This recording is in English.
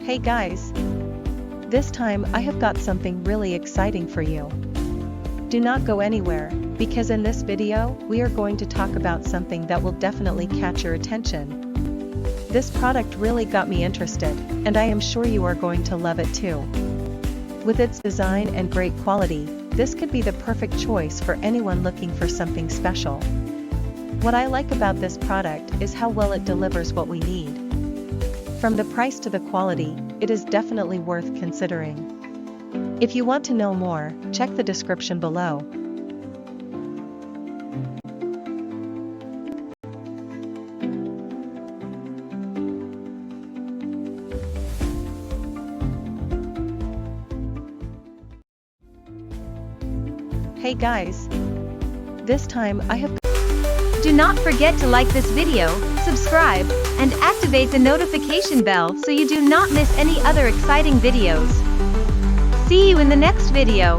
Hey guys! This time I have got something really exciting for you. Do not go anywhere, because in this video, we are going to talk about something that will definitely catch your attention. This product really got me interested, and I am sure you are going to love it too. With its design and great quality, this could be the perfect choice for anyone looking for something special. What I like about this product is how well it delivers what we need. From the price to the quality, it is definitely worth considering. If you want to know more, check the description below. Hey guys! This time I have Do not forget to like this video, subscribe, and activate the notification bell so you do not miss any other exciting videos. See you in the next video.